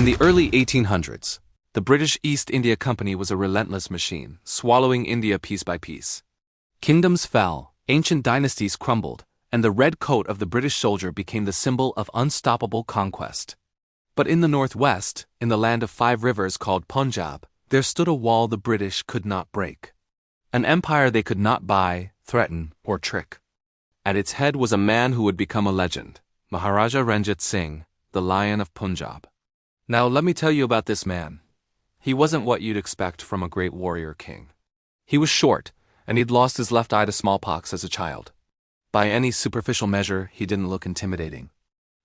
In the early 1800s, the British East India Company was a relentless machine, swallowing India piece by piece. Kingdoms fell, ancient dynasties crumbled, and the red coat of the British soldier became the symbol of unstoppable conquest. But in the northwest, in the land of 5 rivers called Punjab, there stood a wall the British could not break. An empire they could not buy, threaten, or trick. At its head was a man who would become a legend, Maharaja Ranjit Singh, the Lion of Punjab. Now let me tell you about this man. He wasn't what you'd expect from a great warrior king. He was short, and he'd lost his left eye to smallpox as a child. By any superficial measure, he didn't look intimidating.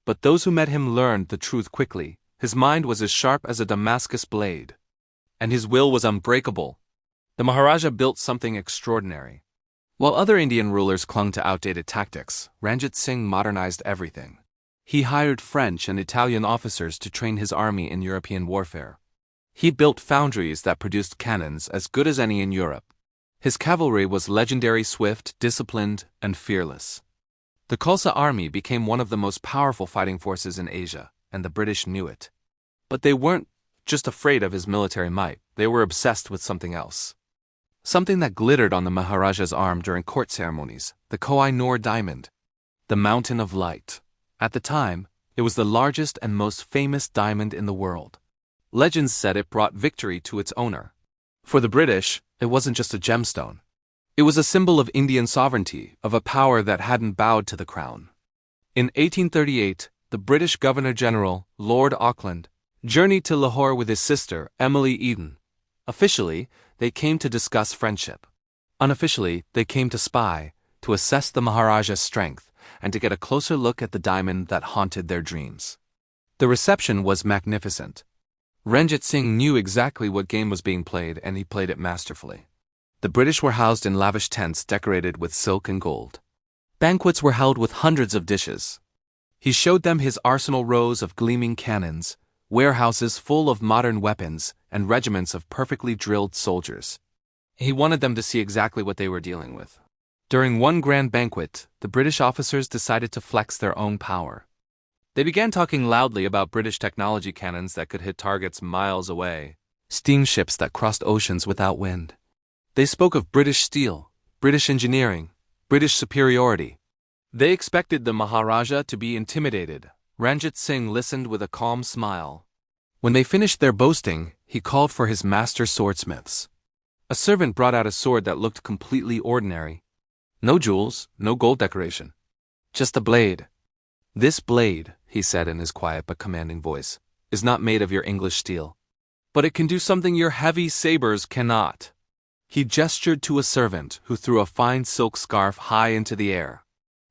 But those who met him learned the truth quickly. His mind was as sharp as a Damascus blade. And his will was unbreakable. The Maharaja built something extraordinary. While other Indian rulers clung to outdated tactics, Ranjit Singh modernized everything. He hired French and Italian officers to train his army in European warfare. He built foundries that produced cannons as good as any in Europe. His cavalry was legendary, swift, disciplined, and fearless. The Khalsa army became one of the most powerful fighting forces in Asia, and the British knew it. But they weren't just afraid of his military might, they were obsessed with something else. Something that glittered on the Maharaja's arm during court ceremonies, the Koh-i-Noor diamond, the Mountain of Light. At the time, it was the largest and most famous diamond in the world. Legends said it brought victory to its owner. For the British, it wasn't just a gemstone. It was a symbol of Indian sovereignty, of a power that hadn't bowed to the crown. In 1838, the British Governor-General, Lord Auckland, journeyed to Lahore with his sister, Emily Eden. Officially, they came to discuss friendship. Unofficially, they came to spy, to assess the Maharaja's strength, and to get a closer look at the diamond that haunted their dreams. The reception was magnificent. Ranjit Singh knew exactly what game was being played, and he played it masterfully. The British were housed in lavish tents decorated with silk and gold. Banquets were held with hundreds of dishes. He showed them his arsenal, rows of gleaming cannons, warehouses full of modern weapons, and regiments of perfectly drilled soldiers. He wanted them to see exactly what they were dealing with. During one grand banquet, the British officers decided to flex their own power. They began talking loudly about British technology cannons that could hit targets miles away, steamships that crossed oceans without wind. They spoke of British steel, British engineering, British superiority. They expected the Maharaja to be intimidated. Ranjit Singh listened with a calm smile. When they finished their boasting, he called for his master swordsmiths. A servant brought out a sword that looked completely ordinary. No jewels, no gold decoration. Just a blade. "This blade," he said in his quiet but commanding voice, "is not made of your English steel. But it can do something your heavy sabers cannot." He gestured to a servant who threw a fine silk scarf high into the air.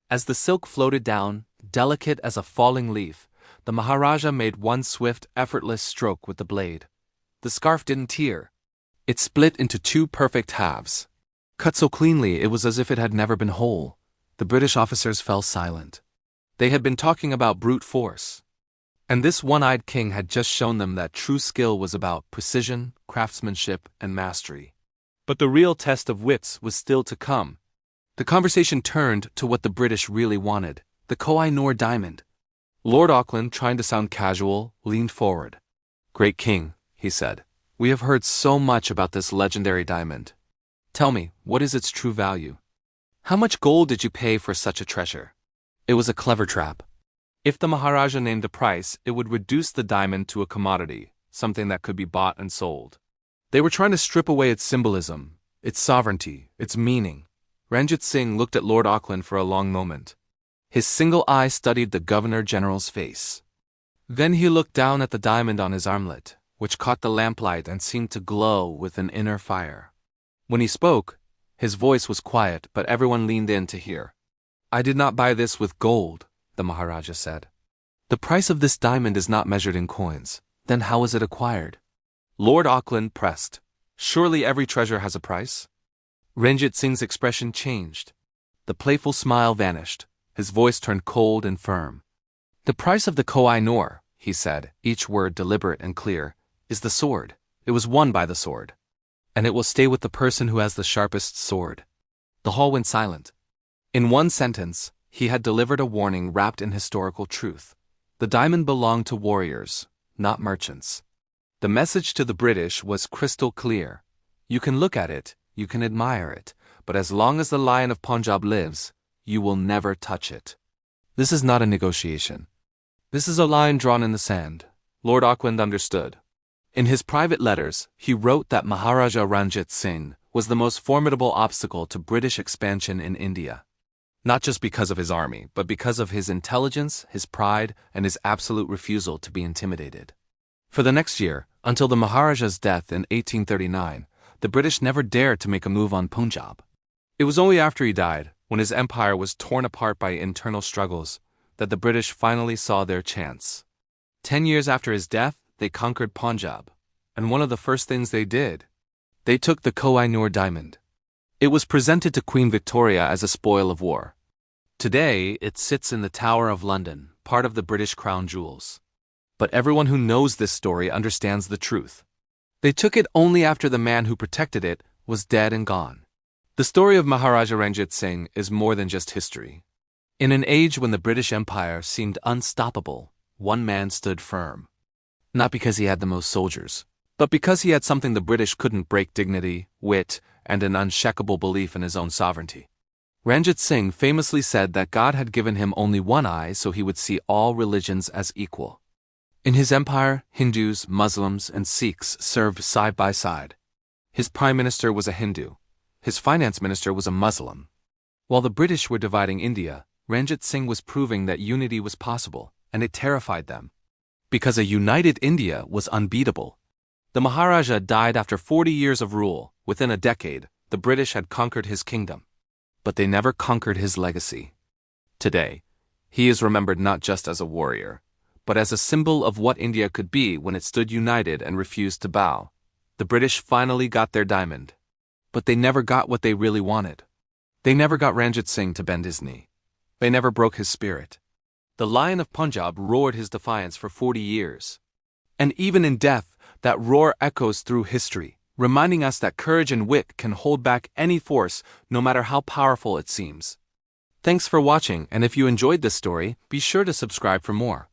As the silk floated down, delicate as a falling leaf, the Maharaja made one swift, effortless stroke with the blade. The scarf didn't tear. It split into 2 perfect halves. Cut so cleanly it was as if it had never been whole. The British officers fell silent. They had been talking about brute force. And this one-eyed king had just shown them that true skill was about precision, craftsmanship, and mastery. But the real test of wits was still to come. The conversation turned to what the British really wanted, the Koh-i-Noor diamond. Lord Auckland, trying to sound casual, leaned forward. "Great king," he said, "we have heard so much about this legendary diamond. Tell me, what is its true value? How much gold did you pay for such a treasure?" It was a clever trap. If the Maharaja named a price, it would reduce the diamond to a commodity, something that could be bought and sold. They were trying to strip away its symbolism, its sovereignty, its meaning. Ranjit Singh looked at Lord Auckland for a long moment. His single eye studied the Governor-General's face. Then he looked down at the diamond on his armlet, which caught the lamplight and seemed to glow with an inner fire. When he spoke, his voice was quiet, but everyone leaned in to hear. "I did not buy this with gold," the Maharaja said. "The price of this diamond is not measured in coins. Then how was it acquired?" Lord Auckland pressed. "Surely every treasure has a price?" Ranjit Singh's expression changed. The playful smile vanished. His voice turned cold and firm. "The price of the Koh-i-Noor," he said, each word deliberate and clear, "is the sword. It was won by the sword. And it will stay with the person who has the sharpest sword." The hall went silent. In one sentence, he had delivered a warning wrapped in historical truth. The diamond belonged to warriors, not merchants. The message to the British was crystal clear. You can look at it, you can admire it, but as long as the Lion of Punjab lives, you will never touch it. This is not a negotiation. This is a line drawn in the sand. Lord Auckland understood. In his private letters, he wrote that Maharaja Ranjit Singh was the most formidable obstacle to British expansion in India. Not just because of his army, but because of his intelligence, his pride, and his absolute refusal to be intimidated. For the next year, until the Maharaja's death in 1839, the British never dared to make a move on Punjab. It was only after he died, when his empire was torn apart by internal struggles, that the British finally saw their chance. 10 years after his death, they conquered Punjab, and one of the first things they did, they took the Koh-i-Noor diamond. It was presented to Queen Victoria as a spoil of war. Today, it sits in the Tower of London, part of the British crown jewels. But everyone who knows this story understands the truth. They took it only after the man who protected it was dead and gone. The story of Maharaja Ranjit Singh is more than just history. In an age when the British Empire seemed unstoppable, one man stood firm. Not because he had the most soldiers, but because he had something the British couldn't break: dignity, wit, and an unshakable belief in his own sovereignty. Ranjit Singh famously said that God had given him only one eye so he would see all religions as equal. In his empire, Hindus, Muslims, and Sikhs served side by side. His prime minister was a Hindu. His finance minister was a Muslim. While the British were dividing India, Ranjit Singh was proving that unity was possible, and it terrified them. Because a united India was unbeatable. The Maharaja died after 40 years of rule. Within a decade, the British had conquered his kingdom. But they never conquered his legacy. Today, he is remembered not just as a warrior, but as a symbol of what India could be when it stood united and refused to bow. The British finally got their diamond. But they never got what they really wanted. They never got Ranjit Singh to bend his knee. They never broke his spirit. The Lion of Punjab roared his defiance for 40 years. And even in death, that roar echoes through history, reminding us that courage and wit can hold back any force, no matter how powerful it seems. Thanks for watching, and if you enjoyed this story, be sure to subscribe for more.